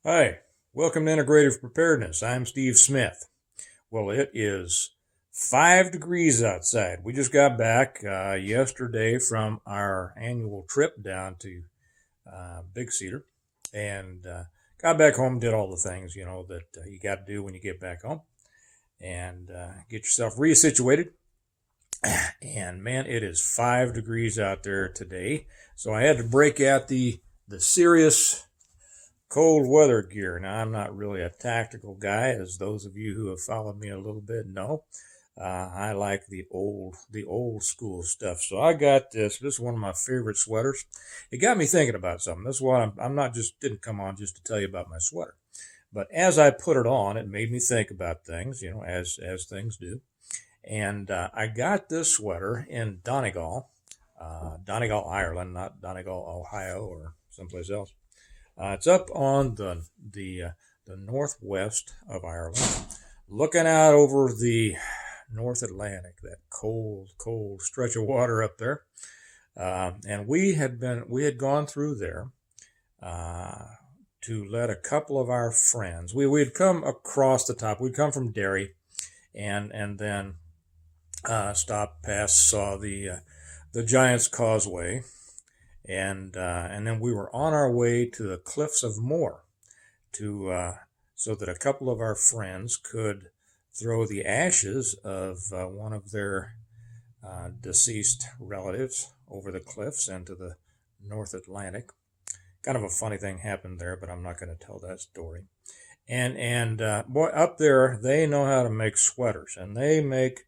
Hi, welcome to Integrative Preparedness. I'm Steve Smith. Well, it is 5 degrees outside. We just got back yesterday from our annual trip down to Big Cedar and got back home, did all the things, that you got to do when you get back home and get yourself resituated. And man, it is 5 degrees out there today. So I had to break out the serious cold weather gear. Now, I'm not really a tactical guy, as those of you who have followed me a little bit know. I like the old school stuff. So I got this. This is one of my favorite sweaters. It got me thinking about something. This is what I'm not just didn't come on just to tell you about my sweater, but as I put it on, it made me think about things, as things do. And I got this sweater in Donegal, Donegal, Ireland, not Donegal, Ohio, or someplace else. It's up on the northwest of Ireland, looking out over the North Atlantic, that cold, cold stretch of water up there. And we had gone through there uh, to let a couple of our friends. We'd come across the top. We'd come from Derry, and then stopped past, saw the Giant's Causeway, and then we were on our way to the Cliffs of Moher to so that a couple of our friends could throw the ashes of one of their deceased relatives over the cliffs into the North Atlantic. Kind of a funny thing happened there, but I'm not going to tell that story. And boy, up there they know how to make sweaters, and they make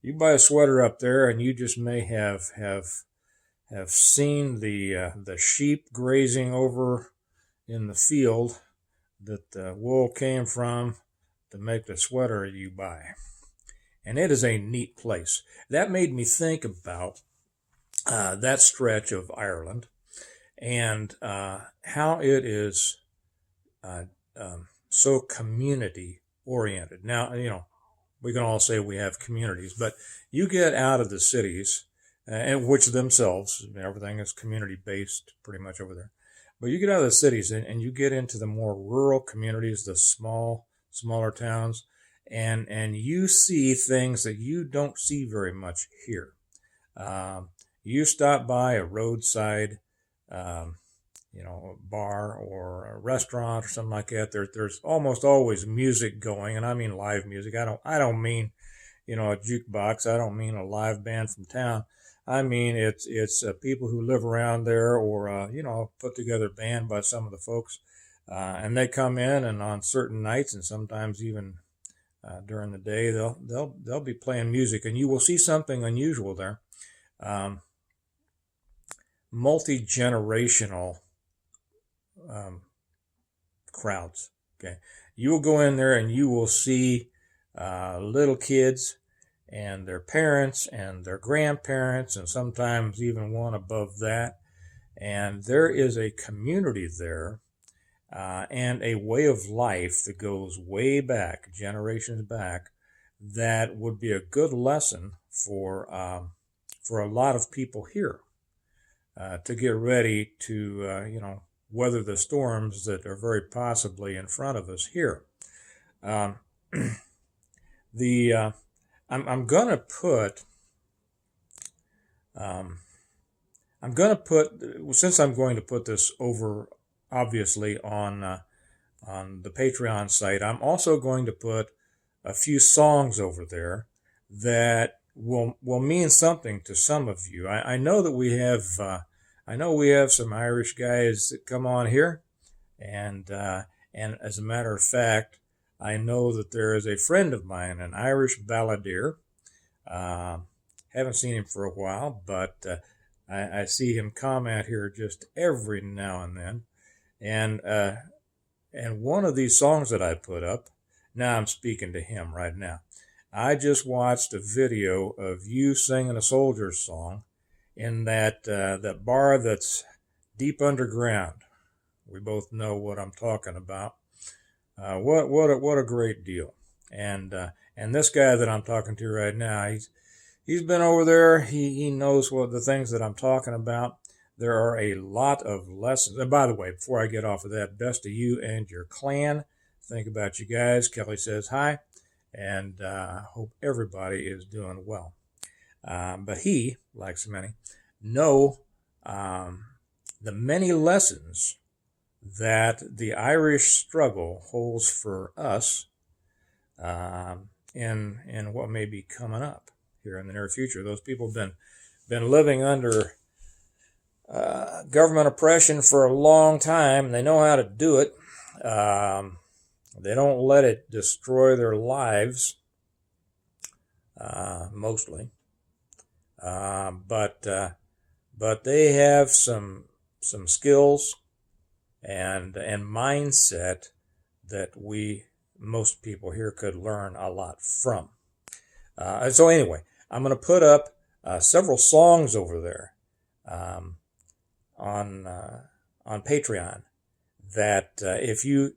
you buy a sweater up there, and you just may have seen the sheep grazing over in the field that the wool came from to make the sweater you buy. And it is a neat place. That made me think about that stretch of Ireland and how it is uh, so community oriented. Now, we can all say we have communities, but you get out of the cities, and which themselves, everything is community based pretty much over there. But you get out of the cities and you get into the more rural communities, the smaller towns, and you see things that you don't see very much here. You stop by a roadside, um, bar or a restaurant or something like that. There's almost always music going, and I mean live music. I don't mean a jukebox. I don't mean a live band from town. I mean it's people who live around there, or put together band by some of the folks, and they come in, and on certain nights, and sometimes even during the day, they'll be playing music, and you will see something unusual there. Um, Multi generational um, crowds. Okay, you will go in there and you will see little kids and their parents and their grandparents, and sometimes even one above that. And there is a community there, and a way of life that goes way back, generations back, that would be a good lesson for a lot of people here to get ready to weather the storms that are very possibly in front of us here. Um, the I'm gonna put um, I'm gonna put since I'm going to put this over obviously on the Patreon site. I'm also going to put a few songs over there that will mean something to some of you. I know that we have some Irish guys that come on here, and as a matter of fact, I know that there is a friend of mine, an Irish balladeer. Uh, haven't seen him for a while, but I see him comment here just every now and then. And one of these songs that I put up, now I'm speaking to him right now. I just watched a video of you singing a soldier's song in that bar that's deep underground. We both know what I'm talking about. What a great deal. And this guy that I'm talking to right now, he's been over there. He knows what the things that I'm talking about. there are a lot of lessons. And by the way, before I get off of that, best to you and your clan. Think about you guys. Kelly says hi, and hope everybody is doing well. But he, like so many, know the many lessons that the Irish struggle holds for us in what may be coming up here in the near future. Those people have been living under government oppression for a long time. They know how to do it. They don't let it destroy their lives, mostly. But they have some skills and mindset that most people here could learn a lot from. So anyway, I'm going to put up several songs over there on Patreon that if you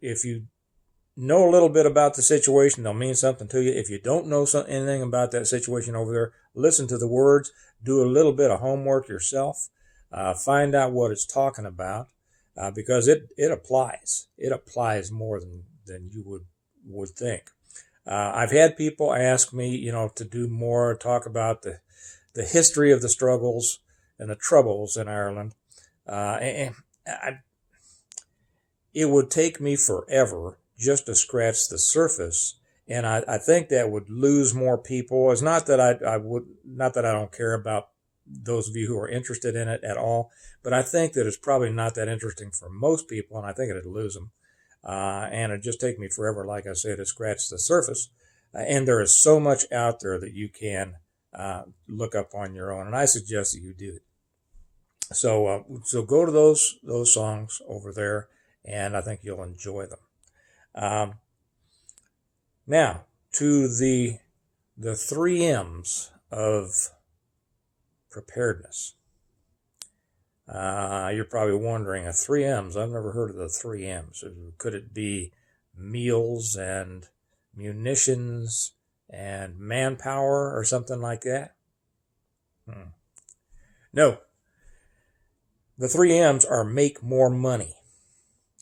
know a little bit about the situation, they'll mean something to you. If you don't know anything about that situation over there, listen to the words, do a little bit of homework yourself, find out what it's talking about, because it applies. It applies more than you would think. I've had people ask me, to do more, talk about the history of the struggles and the troubles in Ireland. It would take me forever just to scratch the surface, and I think that would lose more people. It's not that I don't care about those of you who are interested in it at all, but I think that it's probably not that interesting for most people, and I think it'd lose them. And it'd just take me forever, like I said, to scratch the surface. And there is so much out there that you can look up on your own, and I suggest that you do it. So go to those songs over there, and I think you'll enjoy them. Now to the 3 M's of preparedness. You're probably wondering, 3 M's? I've never heard of the 3 M's. Could it be meals and munitions and manpower or something like that? No. The 3 M's are make more money.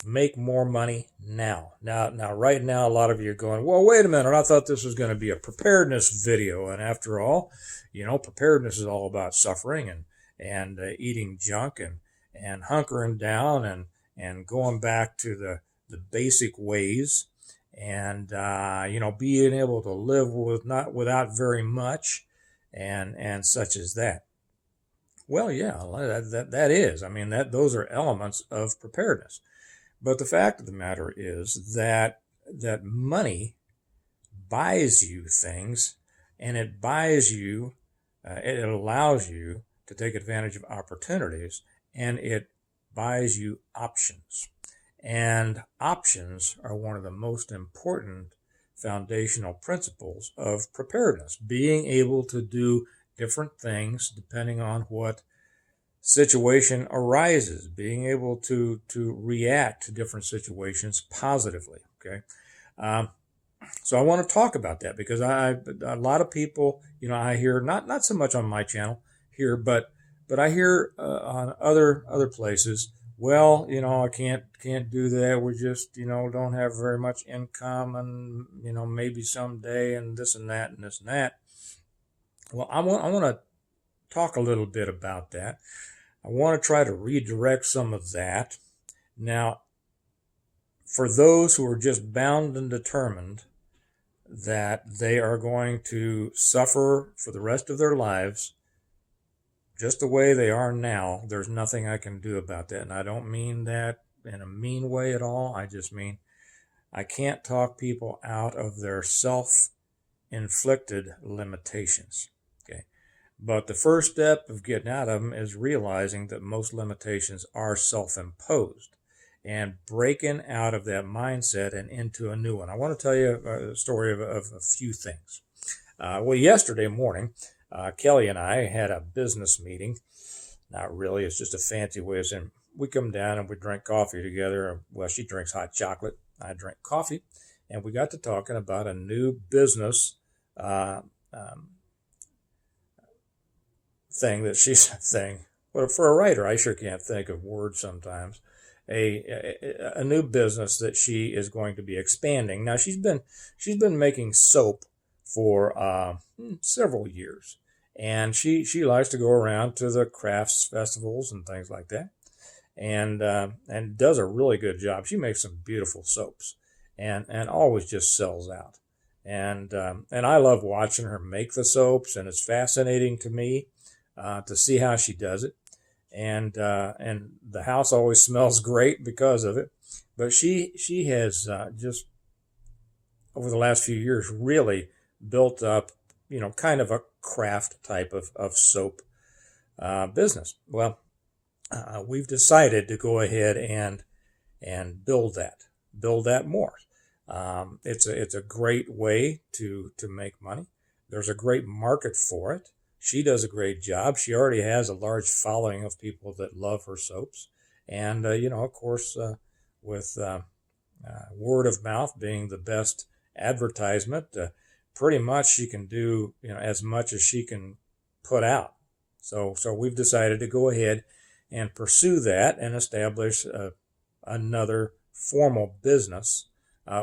Make more money now. Now, right now, a lot of you are going, well, wait a minute, I thought this was going to be a preparedness video. And after all, preparedness is all about suffering and eating junk and hunkering down and going back to the basic ways and, being able to live without very much and such as that. Well, yeah, that is. I mean, those are elements of preparedness. But the fact of the matter is that money buys you things, and it buys you, it allows you to take advantage of opportunities, and it buys you options. And options are one of the most important foundational principles of preparedness, being able to do different things depending on what situation arises, being able to react to different situations positively. Okay. So I want to talk about that because a lot of people, I hear not so much on my channel here, but I hear on other places, well, I can't do that. We just, don't have very much income and, maybe someday and this and that and this and that. Well, I want to talk a little bit about that. I want to try to redirect some of that. Now, for those who are just bound and determined that they are going to suffer for the rest of their lives just the way they are now, there's nothing I can do about that. And I don't mean that in a mean way at all. I just mean I can't talk people out of their self-inflicted limitations. Okay. But the first step of getting out of them is realizing that most limitations are self-imposed and breaking out of that mindset and into a new one. I want to tell you a story of a few things. Yesterday morning, Kelly and I had a business meeting. Not really, it's just a fancy way of saying we come down and we drink coffee together. Well, she drinks hot chocolate, I drink coffee, and we got to talking about a new business thing that she's But for a writer, I sure can't think of words sometimes. A new business that she is going to be expanding. Now she's been making soap for several years, and she likes to go around to the crafts festivals and things like that, and does a really good job. She makes some beautiful soaps, and always just sells out. And I love watching her make the soaps, and it's fascinating to me to see how she does it. And the house always smells great because of it. But she has just over the last few years really built up, kind of a craft type of soap business. Well, we've decided to go ahead and build that more. It's a great way to make money. There's a great market for it. She does a great job. She already has a large following of people that love her soaps, and of course, with word of mouth being the best advertisement, pretty much she can do as much as she can put out. So we've decided to go ahead and pursue that and establish another formal business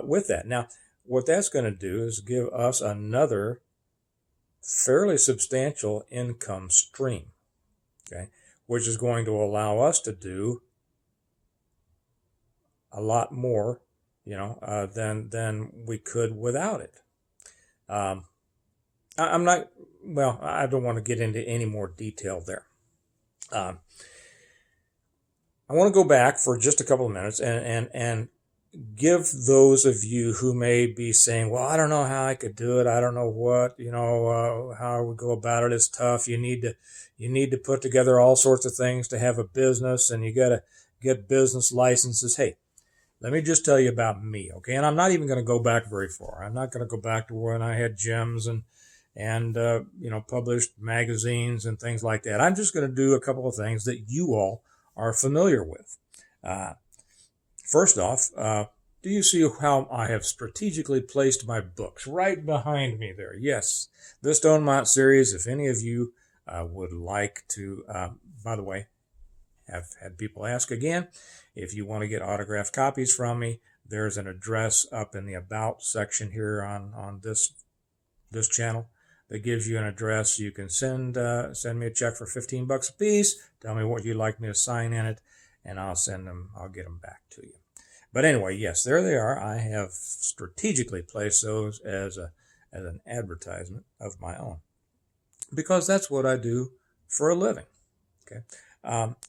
with that. Now, what that's going to do is give us another fairly substantial income stream, okay, which is going to allow us to do a lot more, than we could without it. I'm not, well, I don't want to get into any more detail there. I want to go back for just a couple of minutes and give those of you who may be saying, well, I don't know how I could do it. I don't know what, how I would go about it. It's tough. You need to put together all sorts of things to have a business, and you got to get business licenses. Hey, let me just tell you about me, okay? And I'm not even going to go back very far. I'm not going to go back to when I had gems and published magazines and things like that. I'm just going to do a couple of things that you all are familiar with. First off, do you see how I have strategically placed my books right behind me there? Yes, the Stone Mount series. If any of you would like to, by the way, have had people ask again, if you want to get autographed copies from me, there's an address up in the About section here on this channel that gives you an address. You can send me a check for $15 a piece. Tell me what you'd like me to sign in it, and I'll get them back to you. But anyway, yes, there they are. I have strategically placed those as an advertisement of my own, because that's what I do for a living. Okay.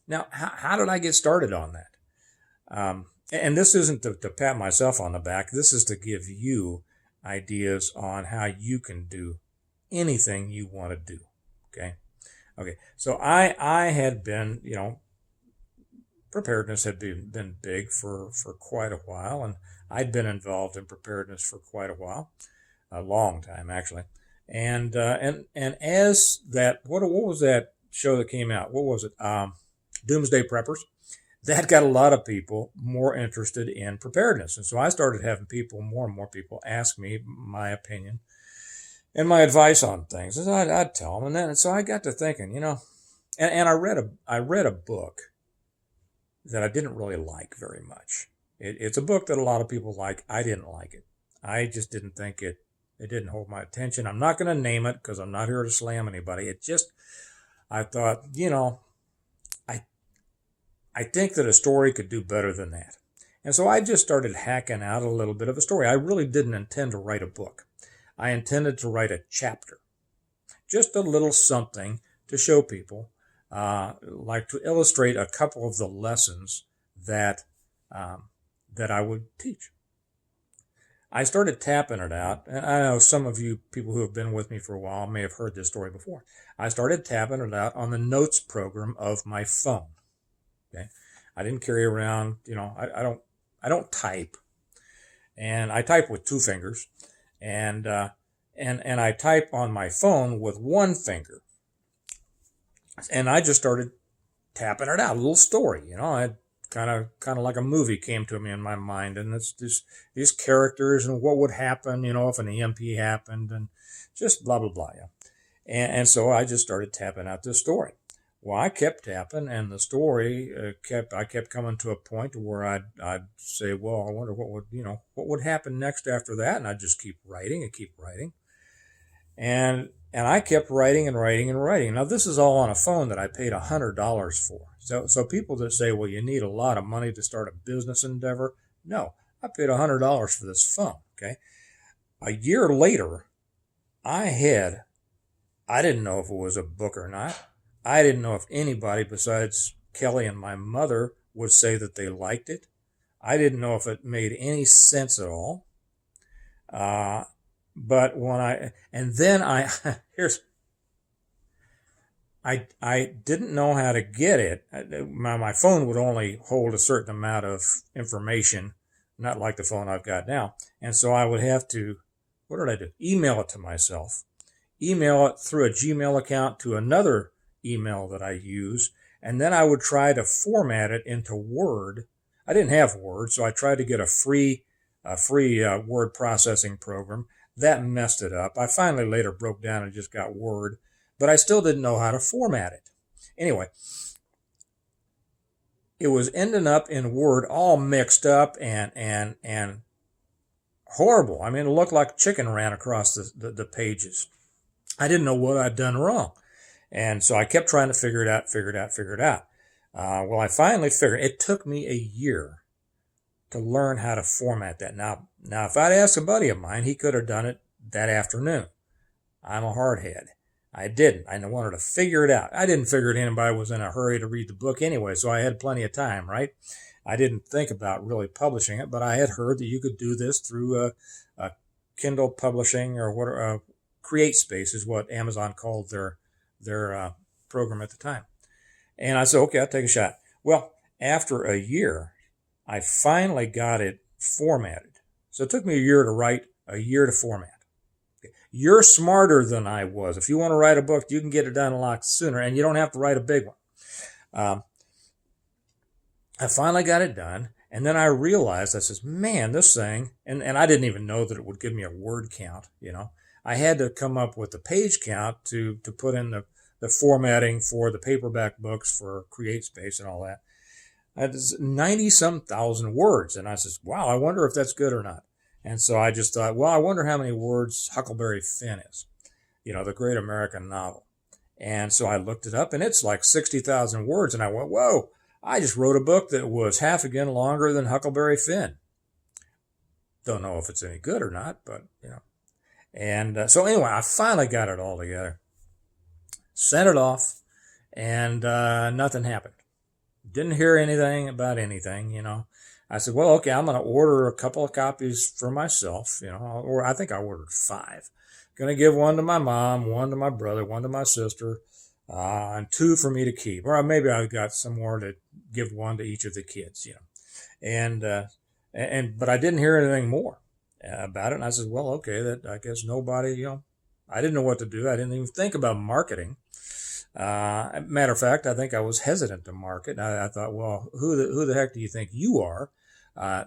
Now, how did I get started on that? And this isn't to pat myself on the back. This is to give you ideas on how you can do anything you want to do. Okay. Okay. So I had been, preparedness had been big for quite a while, and I'd been involved in preparedness for quite a while, a long time actually. And as that, what was that show that came out? What was it? Doomsday Preppers. That got a lot of people more interested in preparedness, and so I started having more and more people ask me my opinion and my advice on things. And I'd tell them, and so I got to thinking, and I read a book that I didn't really like very much. It's a book that a lot of people like. I didn't like it. I just didn't think it didn't hold my attention. I'm not going to name it because I'm not here to slam anybody. I thought, I think that a story could do better than that. And so I just started hacking out a little bit of a story. I really didn't intend to write a book. I intended to write a chapter, just a little something to show people, like to illustrate a couple of the lessons that I would teach. I started tapping it out, and I know some of you people who have been with me for a while may have heard this story before. I started tapping it out on the notes program of my phone. Okay, I didn't carry around, I don't type, and I type with two fingers, and I type on my phone with one finger, and I just started tapping it out, a little story, I kind of like a movie came to me in my mind, and it's just these characters and what would happen, if an EMP happened, and just blah blah blah, yeah. And so I just started tapping out this story. Well, I kept tapping, and the story I kept coming to a point where I'd say, well, I wonder what would happen next after that, and I'd just keep writing and keep writing, and I kept writing and writing and writing. Now this is all on a phone that I paid $100 for. So people that say, well, you need a lot of money to start a business endeavor, no, I paid $100 for this phone. Okay, a year later, I didn't know if it was a book or not. I didn't know if anybody besides Kelly and my mother would say that they liked it. I didn't know if it made any sense at all. But when and then I didn't know how to get it. My phone would only hold a certain amount of information, not like the phone I've got now. And so I would have to, what did I do? Email it to myself. Email it through a Gmail account to another email that I use, and then I would try to format it into Word. I didn't have Word, so I tried to get a free word processing program. That messed it up. I finally later broke down and just got Word, but I still didn't know how to format it. Anyway, it was ending up in Word all mixed up and horrible. I mean, it looked like chicken ran across the pages. I didn't know what I'd done wrong. And so I kept trying to figure it out. Well, I finally figured it. Took me a year to learn how to format that. Now, if I'd asked a buddy of mine, he could have done it that afternoon. I'm a hardhead. I didn't. I wanted to figure it out. I didn't figure anybody was in a hurry to read the book anyway, so I had plenty of time, right? I didn't think about really publishing it, but I had heard that you could do this through a Kindle publishing or what CreateSpace is what Amazon called their program at the time. And I said, okay, I'll take a shot. Well, after a year, I finally got it formatted. So it took me a year to write, a year to format. You're smarter than I was. If you want to write a book, you can get it done a lot sooner, and you don't have to write a big one. I finally got it done, and then I realized, I says, man, this thing, and I didn't even know that it would give me a word count, I had to come up with the page count to put in the formatting for the paperback books for CreateSpace and all that. It's 90-some thousand words. And I says, wow, I wonder if that's good or not. And so I just thought, well, I wonder how many words Huckleberry Finn is, the great American novel. And so I looked it up, and it's like 60,000 words. And I went, whoa, I just wrote a book that was half again longer than Huckleberry Finn. Don't know if it's any good or not, but, And so anyway, I finally got it all together, sent it off, and nothing happened. Didn't hear anything about anything, I said, well, okay, I'm going to order a couple of copies for myself, or I think I ordered 5. Going to give one to my mom, one to my brother, one to my sister, and 2 for me to keep. Or maybe I got some more to give one to each of the kids, but I didn't hear anything more about it. And I said, well, okay, that I guess nobody, I didn't know what to do. I didn't even think about marketing. Matter of fact, I think I was hesitant to market. I thought, well, who the heck do you think you are?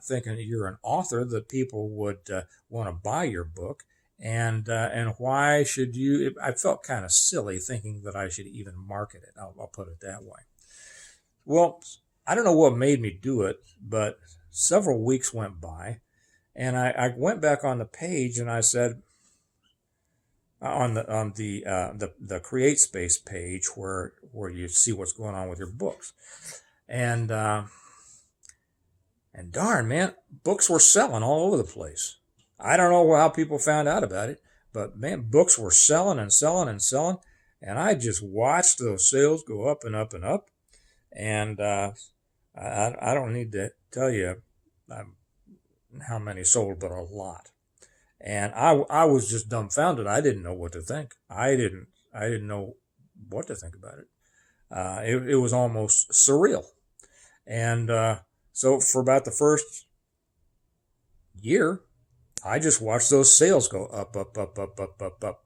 Thinking that you're an author, that people would want to buy your book. And why should you? I felt kind of silly thinking that I should even market it. I'll put it that way. Well, I don't know what made me do it, but several weeks went by, and I went back on the page and I said, on the CreateSpace page where you see what's going on with your books, and darn, man, books were selling all over the place. I don't know how people found out about it, but man, books were selling and selling and selling, and I just watched those sales go up and up and up. And I don't need to tell you how many sold, but a lot. And I was just dumbfounded. I didn't know what to think. I didn't know what to think about it. It was almost surreal. And so for about the first year, I just watched those sales go up, up, up, up, up, up, up.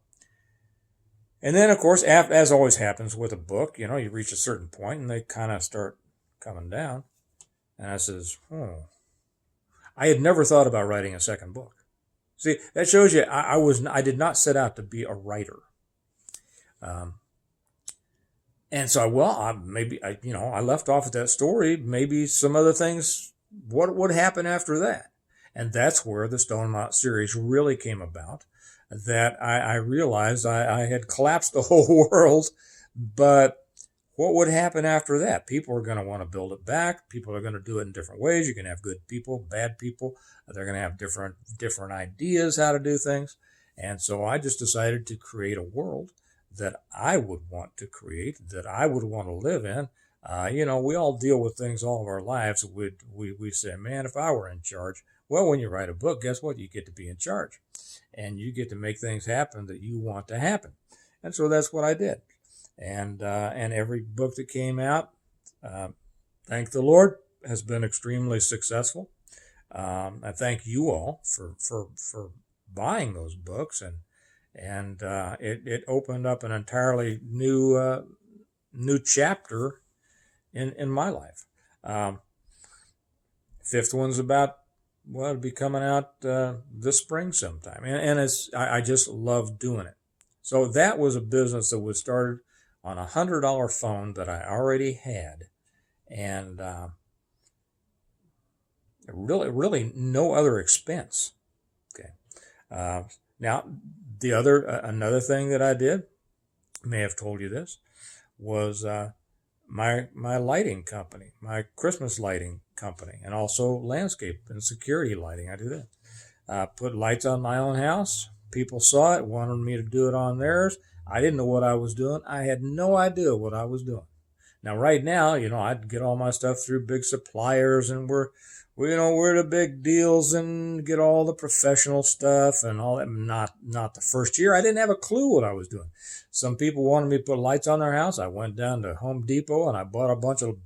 And then, of course, as always happens with a book, you reach a certain point and they kind of start coming down. And I says, I had never thought about writing a second book. See, that shows you I did not set out to be a writer. And so, I left off at that story. Maybe some other things, what would happen after that? And that's where the Stone Mountain series really came about. That I realized I had collapsed the whole world, but what would happen after that? People are going to want to build it back. People are going to do it in different ways. You're going to have good people, bad people. They're going to have different ideas how to do things. And so I just decided to create a world that I would want to create, that I would want to live in. We all deal with things all of our lives. We say, man, if I were in charge. Well, when you write a book, guess what? You get to be in charge. And you get to make things happen that you want to happen. And so that's what I did. And every book that came out, thank the Lord, has been extremely successful. I thank you all for buying those books, and it opened up an entirely new chapter in my life. Fifth one's about, well, it'll be coming out this spring sometime, and I just love doing it. So that was a business that was started on $100 phone that I already had, and really no other expense. Okay. Now, another thing that I did, may have told you this, was my lighting company, my Christmas lighting company, and also landscape and security lighting. I do that. Put lights on my own house. People saw it, wanted me to do it on theirs. I didn't know what I was doing. I had no idea what I was doing. Now, right now, I'd get all my stuff through big suppliers, and we're the big deals and get all the professional stuff and all that. Not the first year. I didn't have a clue what I was doing. Some people wanted me to put lights on their house. I went down to Home Depot and I bought a bunch of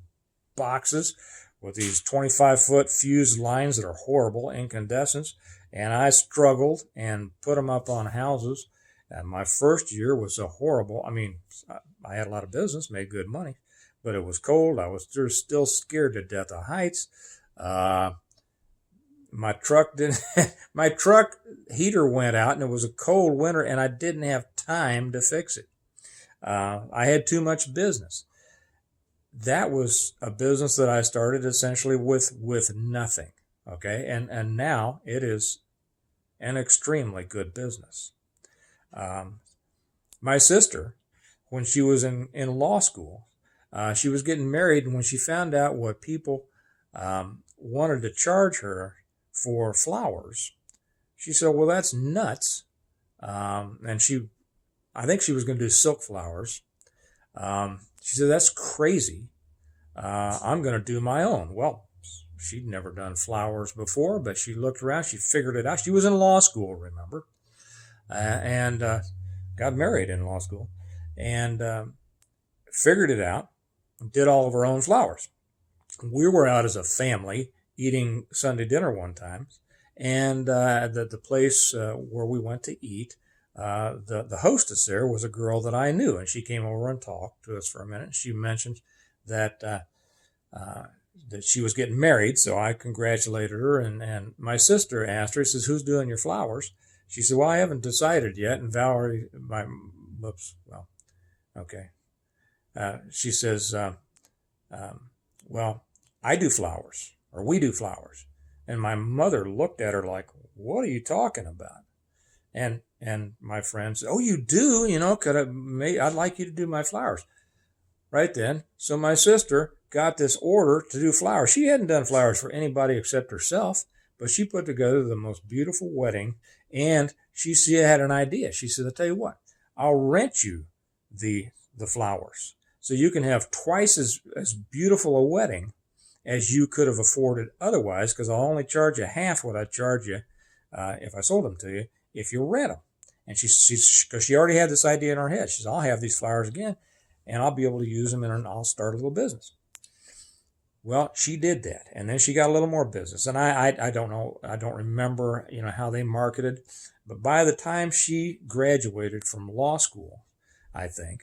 boxes with these 25-foot fused lines that are horrible, incandescents. And I struggled and put them up on houses. And my first year was a horrible. I had a lot of business, made good money, but it was cold. I was still scared to death of heights. My truck heater went out, and it was a cold winter, and I didn't have time to fix it. I had too much business. That was a business that I started essentially with nothing. Okay. And now it is an extremely good business. My sister, when she was in law school, she was getting married, and when she found out what people wanted to charge her for flowers, she said, well, that's nuts. And I think she was going to do silk flowers. She said, that's crazy. I'm going to do my own. Well, she'd never done flowers before, but she looked around, she figured it out. She was in law school, remember, and got married in law school, and figured it out, did all of her own flowers. We were out as a family eating Sunday dinner one time, and the place where we went to eat, the hostess there was a girl that I knew, and she came over and talked to us for a minute. She mentioned that she was getting married, so I congratulated her, and my sister asked her, says, who's doing your flowers? She said, well, I haven't decided yet, and Valerie, she says, well, I do flowers, or we do flowers. And my mother looked at her like, what are you talking about? And my friend said, oh, you do? I'd like you to do my flowers. Right then, so my sister got this order to do flowers. She hadn't done flowers for anybody except herself, but she put together the most beautiful wedding, and she had an idea. She said, I'll tell you what, I'll rent you the flowers, so you can have twice as beautiful a wedding as you could have afforded otherwise, because I'll only charge you half what I'd charge you if I sold them to you, if you rent them. And because she already had this idea in her head. She said, I'll have these flowers again, and I'll be able to use them, and I'll start a little business. Well, she did that, and then she got a little more business. And I don't know, I don't remember, how they marketed, but by the time she graduated from law school, I think,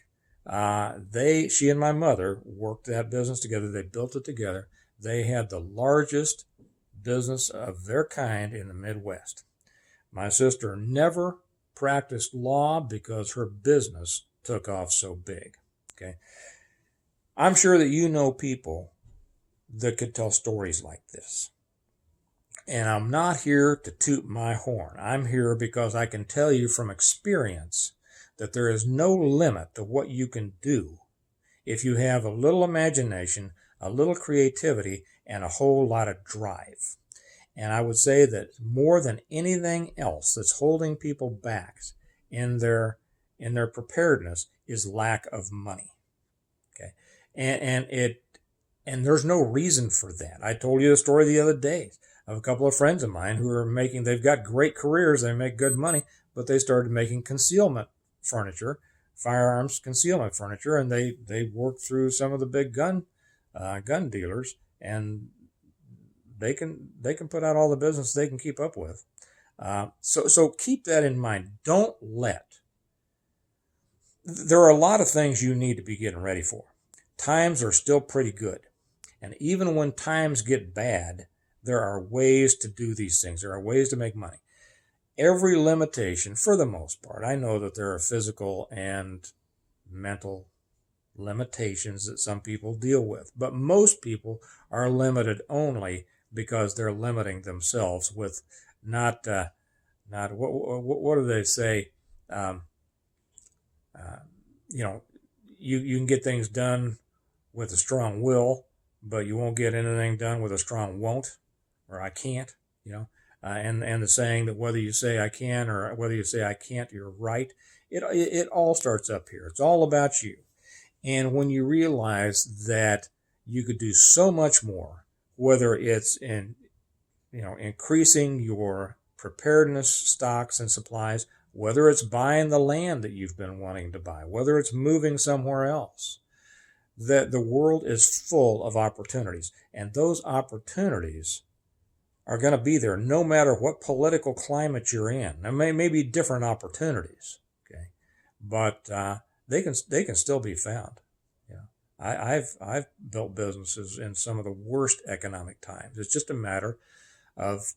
she and my mother worked that business together. They built it together. They had the largest business of their kind in the Midwest. My sister never practiced law because her business took off so big. Okay. I'm sure that you know people that could tell stories like this. And I'm not here to toot my horn. I'm here because I can tell you from experience that there is no limit to what you can do if you have a little imagination, a little creativity, and a whole lot of drive. And I would say that more than anything else that's holding people back in their preparedness is lack of money. Okay, and there's no reason for that. I told you the story the other day of a couple of friends of mine who are they've got great careers, they make good money, but they started making concealment furniture, firearms concealment furniture, and they worked through some of the big gun dealers, and they can put out all the business they can keep up with. So keep that in mind. There are a lot of things you need to be getting ready for. Times are still pretty good. And even when times get bad, there are ways to do these things. There are ways to make money. Every limitation, for the most part, I know that there are physical and mental limitations that some people deal with, but most people are limited only because they're limiting themselves with not what do they say? You can get things done with a strong will, but you won't get anything done with a strong won't, or I can't, and the saying that whether you say I can or whether you say I can't, you're right. It all starts up here. It's all about you. And when you realize that you could do so much more, whether it's in, increasing your preparedness stocks and supplies, whether it's buying the land that you've been wanting to buy, whether it's moving somewhere else, that the world is full of opportunities. And those opportunities are going to be there no matter what political climate you're in. There may be different opportunities, okay, but they can still be found. I've built businesses in some of the worst economic times. It's just a matter of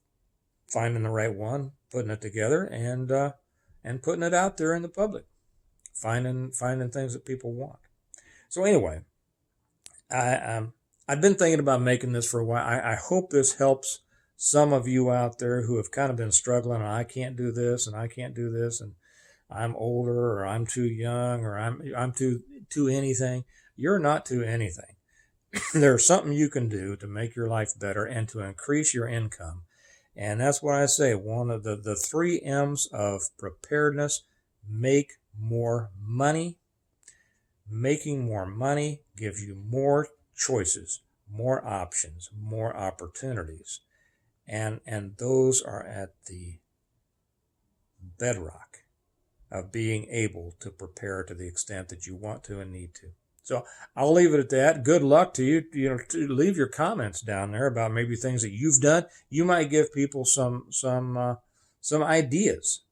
finding the right one, putting it together, and putting it out there in the public, finding things that people want. So anyway, I've been thinking about making this for a while. I hope this helps some of you out there who have kind of been struggling. I can't do this, and I can't do this, and I'm older, or I'm too young, or I'm too anything. You're not too anything. There's something you can do to make your life better and to increase your income. And that's what I say. One of the 3 M's of preparedness: make more money. Making more money gives you more choices, more options, more opportunities. And those are at the bedrock of being able to prepare to the extent that you want to and need to. So I'll leave it at that. Good luck to you. To leave your comments down there about maybe things that you've done. You might give people some ideas,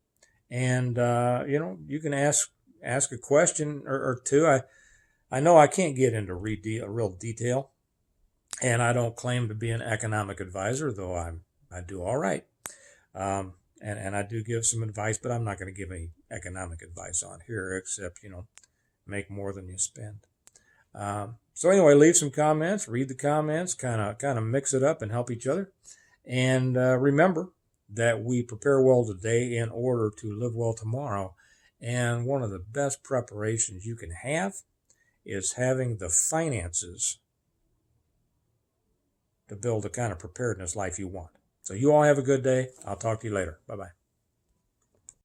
and you can ask a question or two. I know I can't get into real detail, and I don't claim to be an economic advisor, though I do all right. And I do give some advice, but I'm not going to give any economic advice on here, except make more than you spend. So anyway, leave some comments, read the comments, kind of mix it up and help each other. And remember that we prepare well today in order to live well tomorrow. And one of the best preparations you can have is having the finances to build the kind of preparedness life you want. So you all have a good day. I'll talk to you later. Bye-bye.